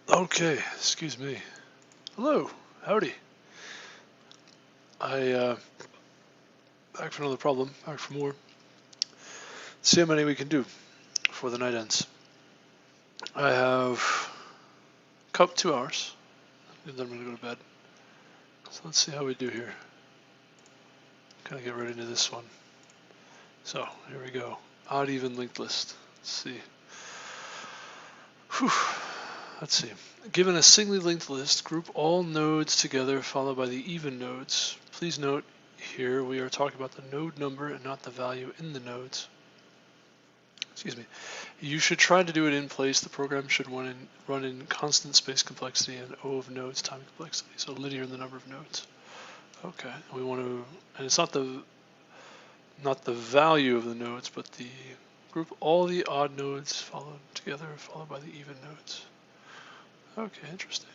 Okay, excuse me. Hello, howdy. Back for another problem, back for more. Let's see how many we can do before the night ends. I have 2 hours, and then I'm gonna go to bed. So let's see how we do here. Kind of get right into this one. So here we go. Odd even linked list. Let's see. Whew. Let's see. Given a singly linked list, group all nodes together followed by the even nodes. Please note here we are talking about the node number and not the value in the nodes. Excuse me. You should try to do it in place. The program should run in constant space complexity and O of nodes time complexity, so linear in the number of nodes. Okay, we want to, and it's not the value of the nodes, but the group all the odd nodes followed by the even nodes. Okay, interesting.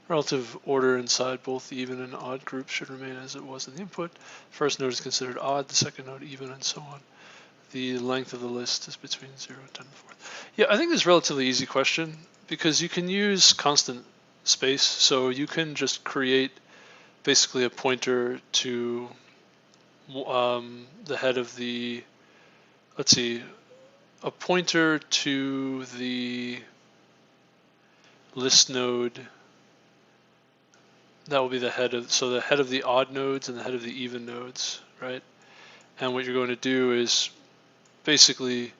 Relative order inside both the even and odd groups should remain as it was in the input. First node is considered odd, the second node even, and so on. The length of the list is between 0 and 10 to the 4th. Yeah, I think this is a relatively easy question because you can use constant space, so you can just create basically a pointer to the head of the, let's see, a pointer to the list node. That will be the head of, so the head of the odd nodes and the head of the even nodes, right? And what you're going to do is basically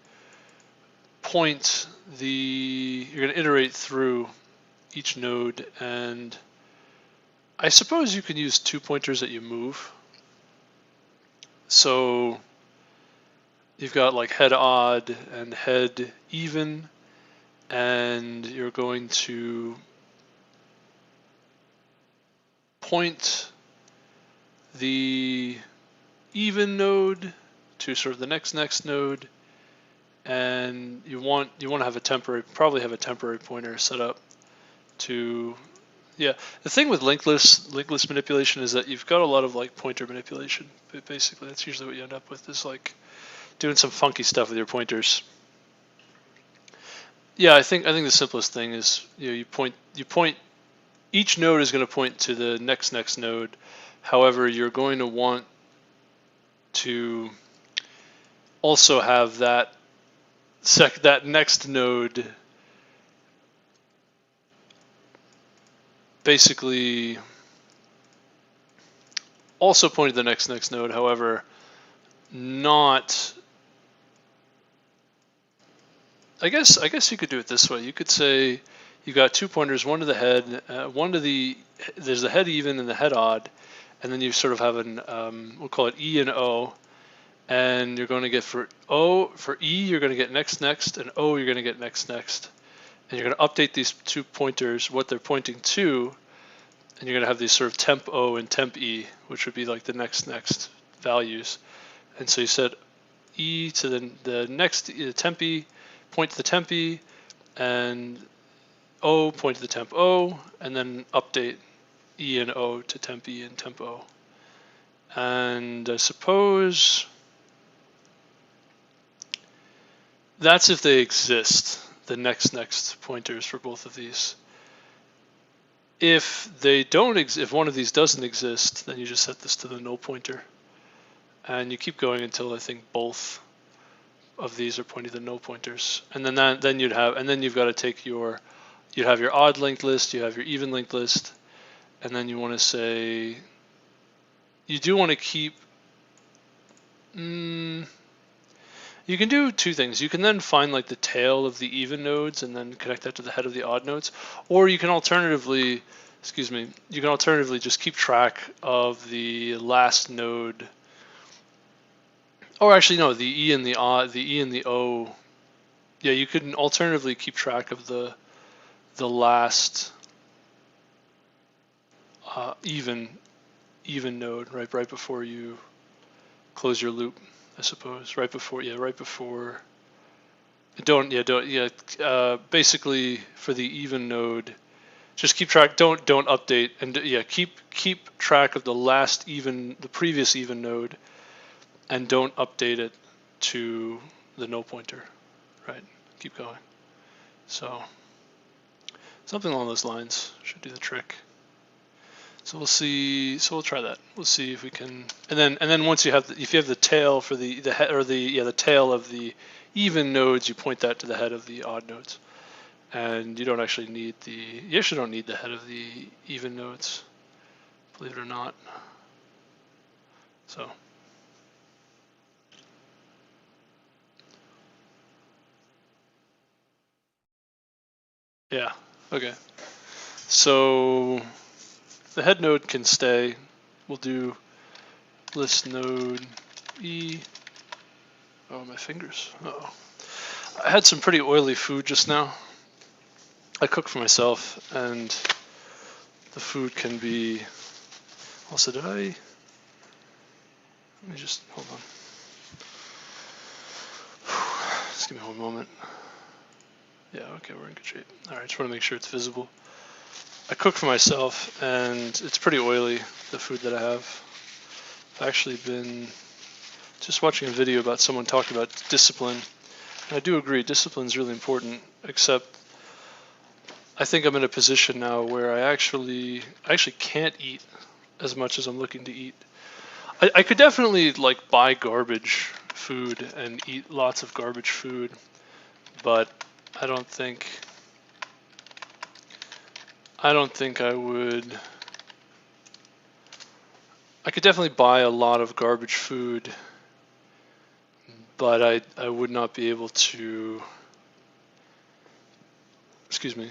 point you're going to iterate through each node, and I suppose you can use 2 pointers that you move. So you've got like head odd and head even, and you're going to point the even node to sort of the next node, and you want to have probably have a temporary pointer set up to, yeah. The thing with linked list manipulation is that you've got a lot of like pointer manipulation. But basically, that's usually what you end up with, is like doing some funky stuff with your pointers. Yeah, I think the simplest thing is you point each node is going to point to the next node. However, you're going to want to also have that next node basically also point to the next node. However, not. I guess you could do it this way. You could say you've got 2 pointers, one to the head, one to the, there's the head even and the head odd, and then you sort of have an, we'll call it E and O, and you're going to get for E, you're going to get next, and O, you're going to get next, and you're going to update these 2 pointers, what they're pointing to, and you're going to have these sort of temp O and temp E, which would be like the next values. And so you set E to the next temp E, point to the temp E, and O point to the temp O, and then update E and O to temp E and temp O. And I suppose that's if they exist, the next pointers for both of these. If they don't if one of these doesn't exist, then you just set this to the null pointer, and you keep going until I think both of these are pointing to the null pointers, and then you've got to take you'd have your odd linked list, you have your even linked list, and then you want to say you do want to keep. You can do 2 things. You can then find like the tail of the even nodes and then connect that to the head of the odd nodes, or you can alternatively, just keep track of the last node. Or actually, no, the E and the O. Yeah, you could alternatively keep track of the last even node right before you close your loop, I suppose. Basically for the even node, just keep track. Don't update, and keep track of the previous even node, and don't update it to the null pointer. Right. Keep going. So something along those lines should do the trick. So we'll see. So we'll try that. We'll see if we can. And then once you have if you have the tail for the head, or the tail of the even nodes, you point that to the head of the odd nodes. And you don't actually need you actually don't need the head of the even nodes, believe it or not. So yeah, okay. So the head node can stay. We'll do list node E. Oh, my fingers. Uh-oh. I had some pretty oily food just now. I cook for myself, and the food can be. Also, did I? Let me just hold on. Just give me one moment. Yeah, okay, we're in good shape. All right, just want to make sure it's visible. I cook for myself, and it's pretty oily, the food that I have. I've actually been just watching a video about someone talking about discipline. And I do agree, discipline is really important, except I think I'm in a position now where I actually can't eat as much as I'm looking to eat. I could definitely like buy garbage food and eat lots of garbage food, but I don't think I would. I could definitely buy a lot of garbage food, but I would not be able to. Excuse me.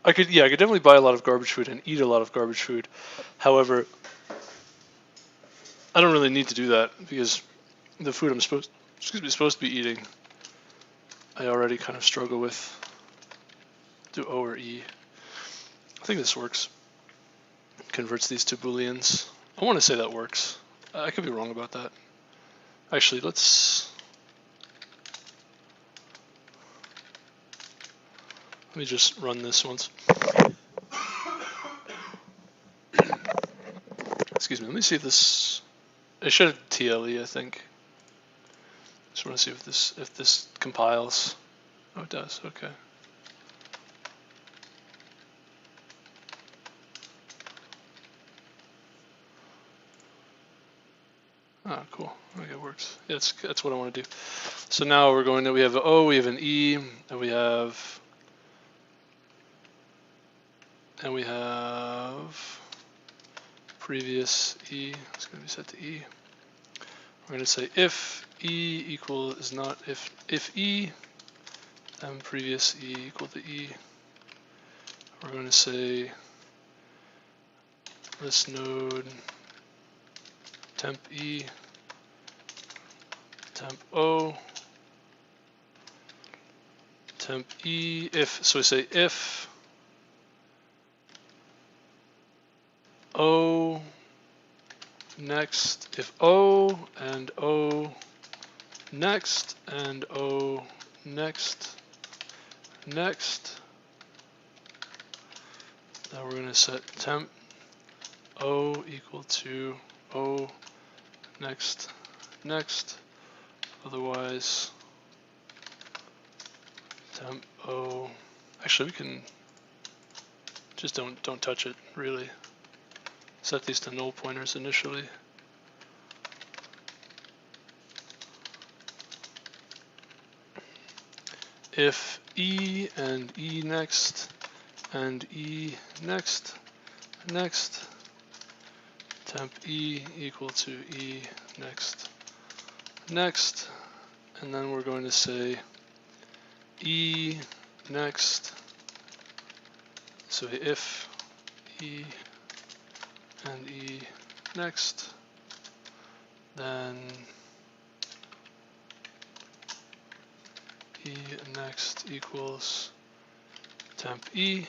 I could definitely buy a lot of garbage food and eat a lot of garbage food. However, I don't really need to do that because the food I'm supposed to be eating, I already kind of struggle with. Do O or E. I think this works. Converts these to booleans. I want to say that works. I could be wrong about that. Actually, let me just run this once. Excuse me. Let me see if this. I should have TLE, I think. Just want to see if this compiles. Oh, it does. Okay. Ah, cool. Okay, it works. Yeah, that's what I want to do. So now we're going to, we have an O, we have an E, and we have previous E. It's going to be set to E. We're going to say if E is not if E, then previous E equal to E. We're going to say list node temp E, temp O, temp E, so we say if O next, if O and O next and O next, then we're going to set temp O equal to O next, otherwise temp O, actually we can just don't touch it really. Set these to null pointers initially. If E and E next and E next, temp E equal to E next, and then we're going to say E next, so if E and E next, then E next equals temp E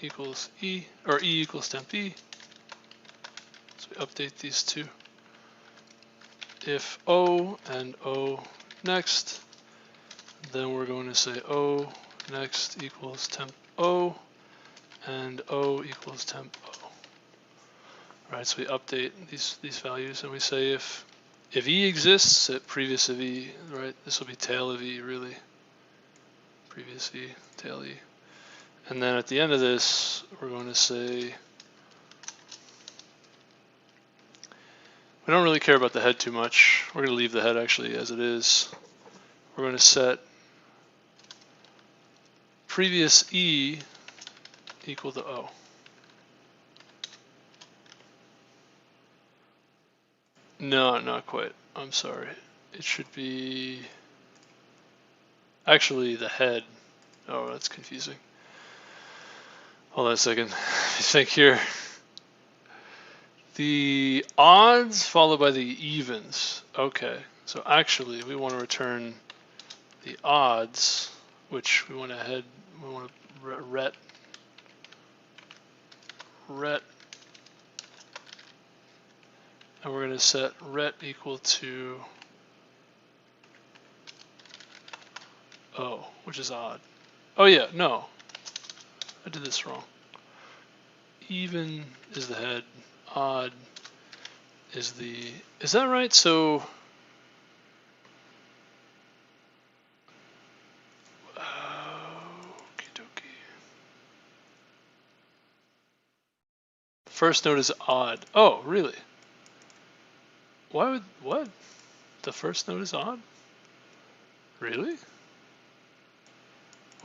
equals E, or E equals temp E. So we update these two. If O and O next, then we're going to say O next equals temp O, and O equals temp O. Right, so we update these values, and we say if E exists at previous of E, right, this will be tail of E really. previous E, tail E. And then at the end of this, we're going to say, we don't really care about the head too much. We're going to leave the head actually as it is. We're going to set previous E equal to O. No, not quite. I'm sorry. It should be actually the head. Oh, that's confusing. Hold on a second. Let me think here. The odds followed by the evens. Okay, so actually we want to return the odds, which we want to ret, and we're going to set ret equal to O, which is odd. Oh yeah, no, I did this wrong. Even is the head, odd is the, is that right? So, okie dokie. First node is odd. Oh, really? Why would, what? The first node is odd? Really?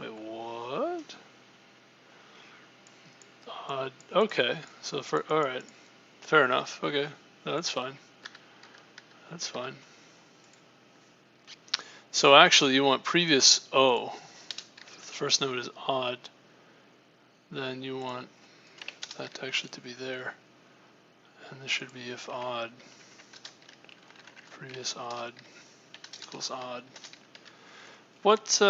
Wait, what? Odd. Okay, so for, all right, fair enough. Okay, no, that's fine. That's fine. So actually, you want previous O. If the first node is odd, then you want that actually to be there, and this should be if odd, previous odd equals odd. What?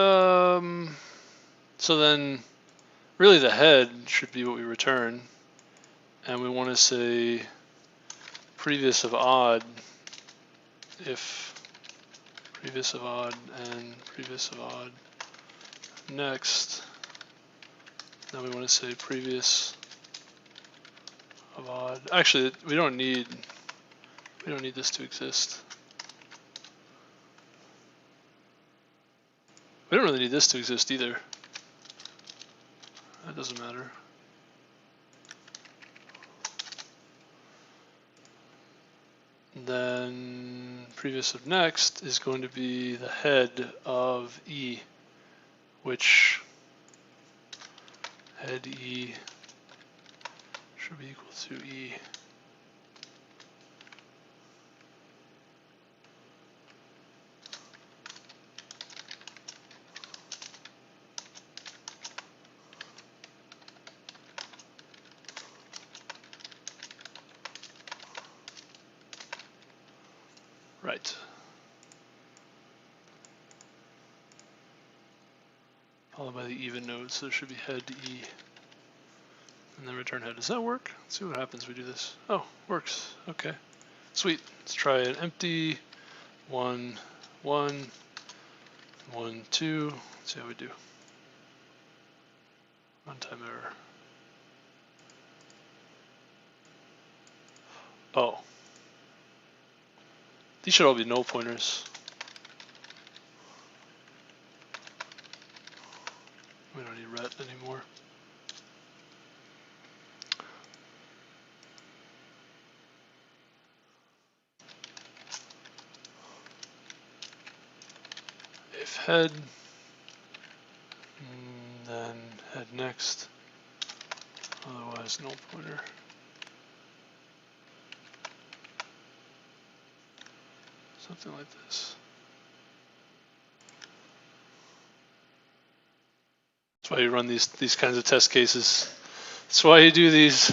So then, really, the head should be what we return, and we want to say previous of odd if previous of odd and previous of odd next. Then we want to say previous of odd. Actually, we don't need this to exist. We don't really need this to exist either. That doesn't matter. Then previous of next is going to be the head of E, which head E should be equal to E. Right. Followed by the even node, so there should be head E. And then return head. Does that work? Let's see what happens if we do this. Oh, works. Okay. Sweet. Let's try an empty 1, 1, 1, 2. Let's see how we do. Runtime error. Oh. These should all be null pointers. We don't need ret anymore. If head, then head next, otherwise null pointer. Something like this. That's why you run these kinds of test cases. That's why you do these.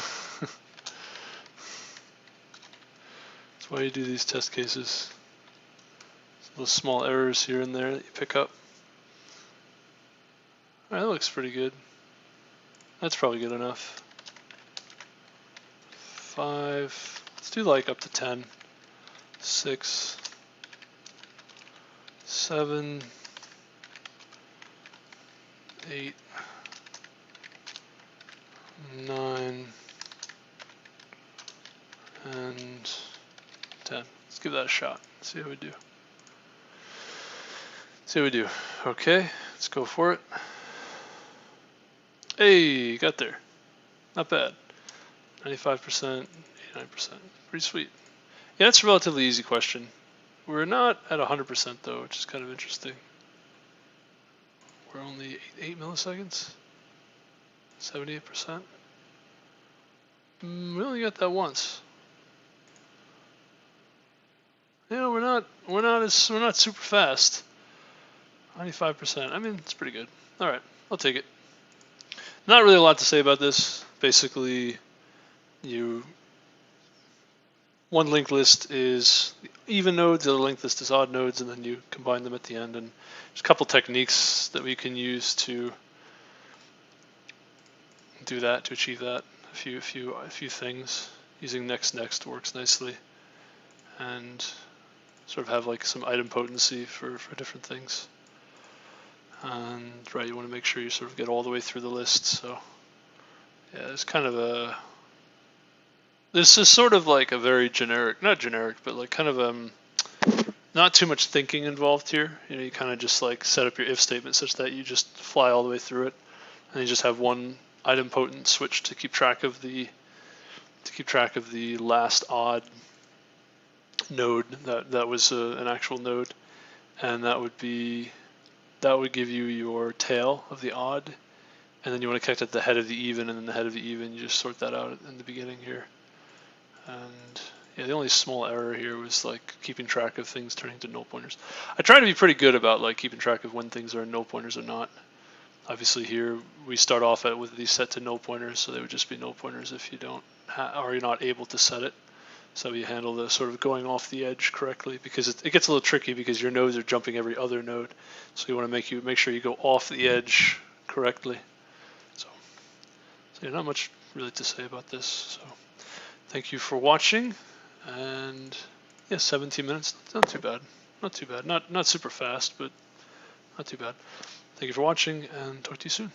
That's why you do these test cases. Those small errors here and there that you pick up. All right, that looks pretty good. That's probably good enough. 5. Let's do like up to 10. 6. 7. 8. 9. And 10. Let's give that a shot. See how we do. Okay. let's go for it. Hey, got there. Not bad. 95%, 89%. Pretty sweet. Yeah, it's a relatively easy question. We're not at 100% though, which is kind of interesting. We're only 8 milliseconds. 78%. We only got that once. Yeah, we're not super fast. 95%. I mean, it's pretty good. All right, I'll take it. Not really a lot to say about this. Basically, one linked list is even nodes, the other linked list is odd nodes, and then you combine them at the end. And there's a couple techniques that we can use to do that, to achieve that. A few things. Using next works nicely, and sort of have like some item potency for different things. And right, you want to make sure you sort of get all the way through the list. So yeah, it's kind of this is sort of like a very generic, not generic, but like kind of not too much thinking involved here. You know, you kind of just like set up your if statement such that you just fly all the way through it, and you just have one item potent switch to keep track of the last odd node that was an actual node, and that would give you your tail of the odd, and then you want to connect at the head of the even, and then the head of the even, you just sort that out in the beginning here. And yeah, the only small error here was like keeping track of things turning to null pointers. I try to be pretty good about like keeping track of when things are null pointers or not. Obviously here we start off with these set to null pointers, so they would just be null pointers if you don't or you're not able to set it. So you handle the sort of going off the edge correctly, because it gets a little tricky because your nodes are jumping every other node. So you want to make sure you go off the edge correctly. So yeah, not much really to say about this. So thank you for watching, and yeah, 17 minutes, not too bad. Not too bad. Not super fast, but not too bad. Thank you for watching, and talk to you soon.